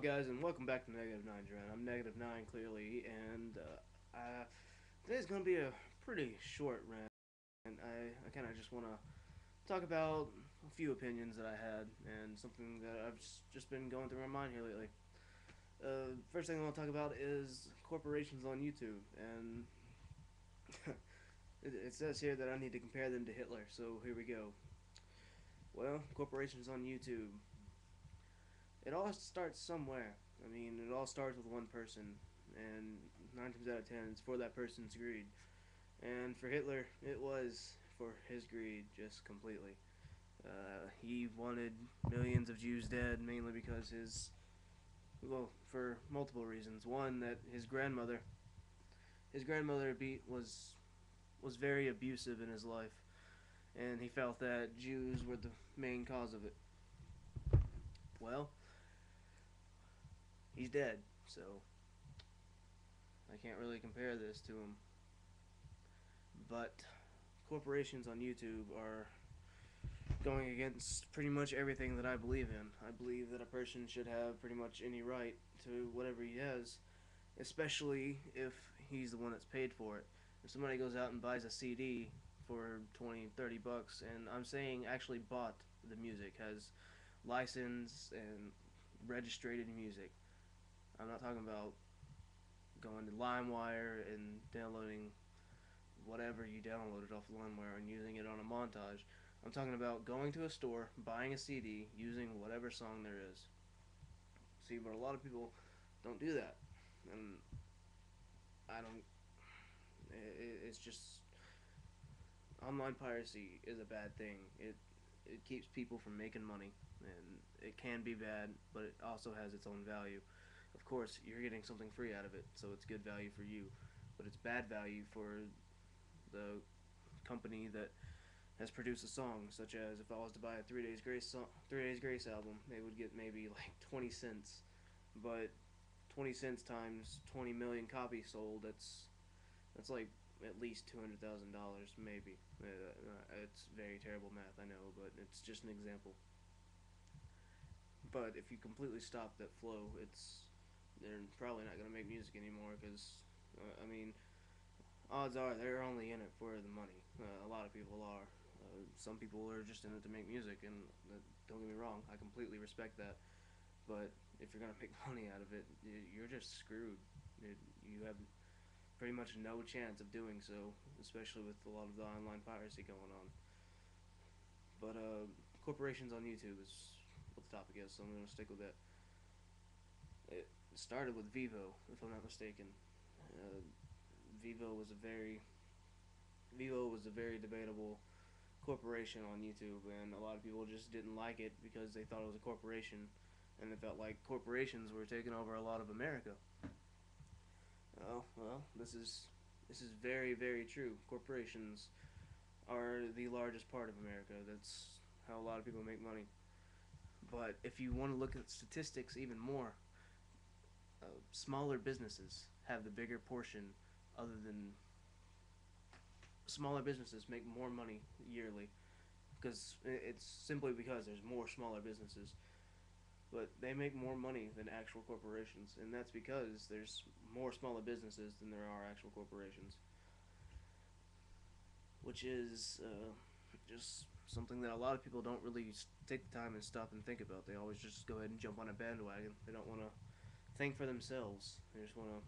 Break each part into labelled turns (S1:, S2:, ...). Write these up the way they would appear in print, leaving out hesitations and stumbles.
S1: Hello, guys, and welcome back to NegativeIXsRant. I'm Negative9, clearly, and today's going to be a pretty short rant. And I kind of just want to talk about a few opinions that I had and something that I've just been going through my mind here lately. First thing I want to talk about is corporations on YouTube, and it says here that I need to compare them to Hitler, so here we go. Well, corporations on YouTube. It all starts somewhere. I mean, it all starts with one person, and 9 times out of 10, it's for that person's greed. And for Hitler, it was for his greed, just completely. He wanted millions of Jews dead, mainly because well, for multiple reasons. One, that his grandmother was very abusive in his life, and he felt that Jews were the main cause of it. Well, he's dead, so I can't really compare this to him. But corporations on YouTube are going against pretty much everything that I believe in. I believe that a person should have pretty much any right to whatever he has, especially if he's the one that's paid for it. If somebody goes out and buys a CD for 20, 30 bucks, and I'm saying actually bought the music, has license and registered music. I'm not talking about going to LimeWire and downloading whatever you downloaded off LimeWire and using it on a montage. I'm talking about going to a store, buying a CD, using whatever song there is. See, but a lot of people don't do that, and I don't. It's just online piracy is a bad thing. It keeps people from making money, and it can be bad, but it also has its own value. Of course, you're getting something free out of it, so it's good value for you, but it's bad value for the company that has produced a song. Such as if I was to buy a Three Days Grace album, they would get maybe like 20 cents, but 20 cents times 20 million copies sold, that's like at least $200,000, maybe. It's very terrible math, I know, but it's just an example. But if you completely stop that flow, they're probably not gonna make music anymore because I mean, odds are they're only in it for the money. A lot of people are. Some people are just in it to make music, and don't get me wrong, I completely respect that. But if you're gonna make money out of it, you're just screwed. You have pretty much no chance of doing so, especially with a lot of the online piracy going on. But corporations on YouTube is what the topic is, so I'm gonna stick with that. It started with Vivo, if I'm not mistaken. Uh, Vivo was a very Vivo was a very debatable corporation on YouTube, and a lot of people just didn't like it because they thought it was a corporation, and it felt like corporations were taking over a lot of America. Oh well, this is very very true. Corporations are the largest part of America. That's how a lot of people make money. But if you want to look at statistics even more, smaller businesses have the bigger portion. Other than smaller businesses make more money yearly because it's simply because there's more smaller businesses, but they make more money than actual corporations, and that's because there's more smaller businesses than there are actual corporations, which is just something that a lot of people don't really take the time and stop and think about. They always just go ahead and jump on a bandwagon. They don't want to think for themselves. They just want to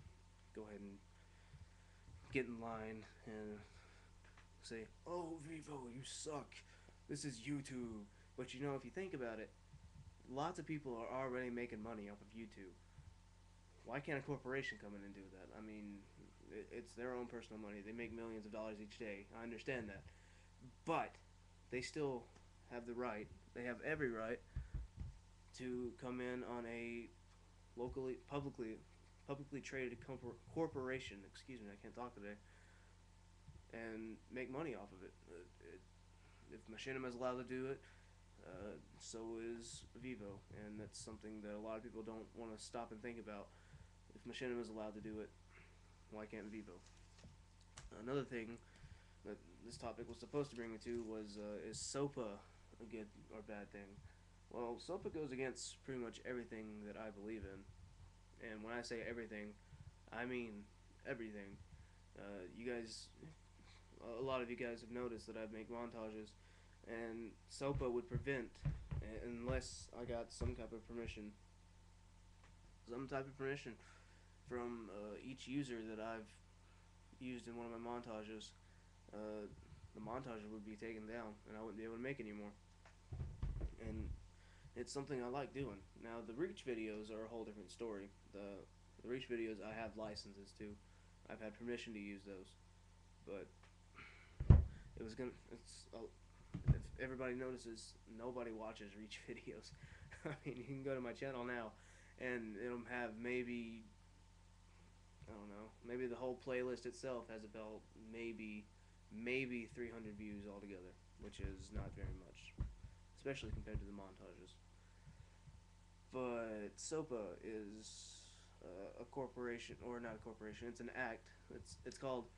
S1: go ahead and get in line and say, "Oh, Vivo, you suck. This is YouTube." But you know, if you think about it, lots of people are already making money off of YouTube. Why can't a corporation come in and do that? I mean, it's their own personal money. They make millions of dollars each day. I understand that. But they still have the right, they have every right to come in on a locally, publicly traded corporation, excuse me, I can't talk today, and make money off of it. If Machinima is allowed to do it, so is Vivo, and that's something that a lot of people don't want to stop and think about. If Machinima is allowed to do it, why can't Vivo? Another thing that this topic was supposed to bring me to was is SOPA a good or bad thing? Well, SOPA goes against pretty much everything that I believe in. And when I say everything, I mean everything. You guys, a lot of you guys have noticed that I make montages, and SOPA would prevent, unless I got some type of permission from each user that I've used in one of my montages, uh, the montage would be taken down, and I wouldn't be able to make anymore. And it's something I like doing. Now, the Reach videos are a whole different story. The Reach videos, I have licenses to. I've had permission to use those, but it was gonna. If everybody notices, nobody watches Reach videos. I mean, you can go to my channel now, and it'll have maybe, I don't know, maybe the whole playlist itself has about maybe 300 views altogether, which is not very much, especially compared to the montages. But SOPA is a corporation, or not a corporation. It's an act. It's called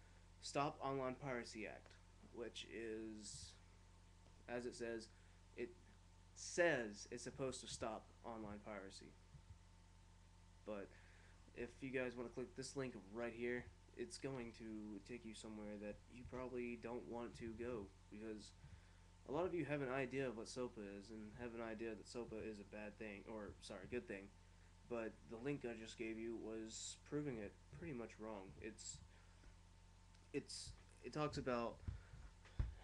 S1: Stop Online Piracy Act, which is, as it says it's supposed to stop online piracy. But if you guys want to click this link right here, it's going to take you somewhere that you probably don't want to go, because a lot of you have an idea of what SOPA is and have an idea that SOPA is a bad thing, or sorry, good thing. But the link I just gave you was proving it pretty much wrong. It talks about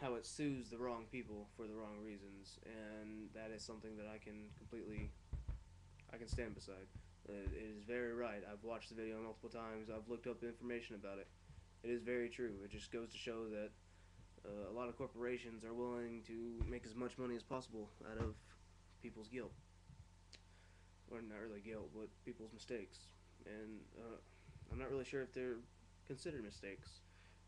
S1: how it sues the wrong people for the wrong reasons, and that is something that I can stand beside. It is very right. I've watched the video multiple times. I've looked up information about it. It is very true. It just goes to show that a lot of corporations are willing to make as much money as possible out of people's guilt. Or not really guilt, but people's mistakes. And I'm not really sure if they're considered mistakes.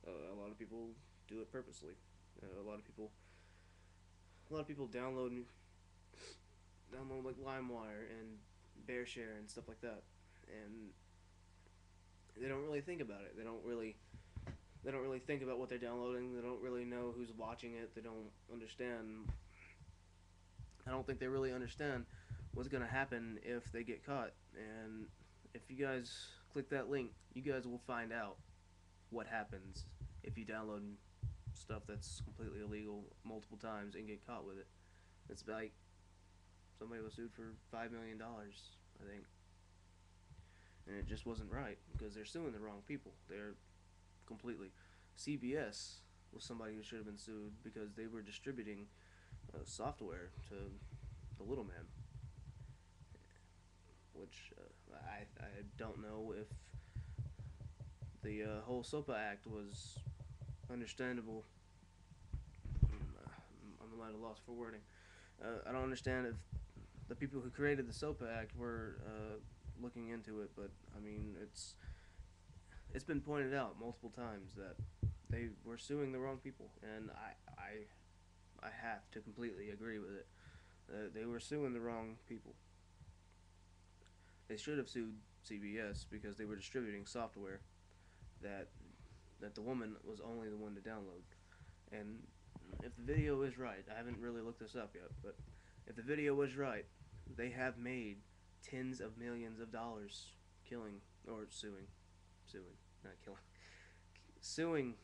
S1: A lot of people do it purposely. A lot of people download like LimeWire and BearShare and stuff like that, and they don't really think about it. They don't really think about what they're downloading. They don't really know who's watching it. They don't understand. I don't think they really understand what's gonna happen if they get caught. And if you guys click that link, you guys will find out what happens if you download stuff that's completely illegal multiple times and get caught with it. It's like somebody was sued for $5 million, I think, and it just wasn't right because they're suing the wrong people. They're completely. CBS was somebody who should have been sued because they were distributing software to the little man, which I don't know if the whole SOPA Act was understandable. I'm at a loss for wording. I don't understand if the people who created the SOPA Act were looking into it, but I mean it's been pointed out multiple times that they were suing the wrong people, and I have to completely agree with it. They were suing the wrong people. They should have sued CBS because they were distributing software that the woman was only the one to download. And if the video is right, I haven't really looked this up yet, but if the video was right, they have made tens of millions of dollars killing or suing, not killing, suing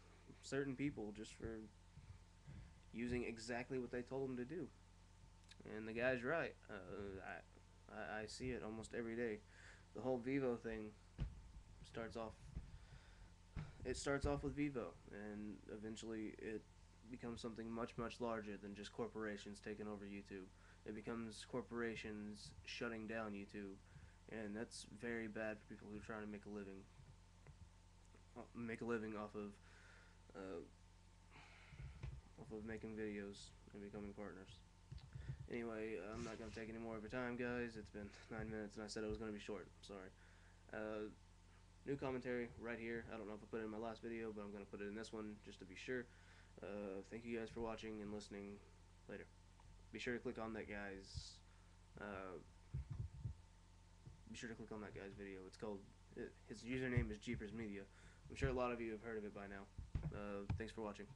S1: certain people just for using exactly what they told them to do. And the guy's right. I see it almost every day. The whole Vivo thing starts off. It starts off with Vivo, and eventually it becomes something much larger than just corporations taking over YouTube. It becomes corporations shutting down YouTube, and that's very bad for people who are trying to make a living uh, off of making videos and becoming partners. Anyway, I'm not going to take any more of your time, guys. It's been 9 minutes, and I said it was going to be short. I'm sorry. New commentary right here. I don't know if I put it in my last video, but I'm going to put it in this one just to be sure. Thank you guys for watching and listening. Later. Be sure to click on that guy's. Be sure to click on that guy's video. It's called. His username is Jeepers Media. I'm sure a lot of you have heard of it by now. Thanks for watching.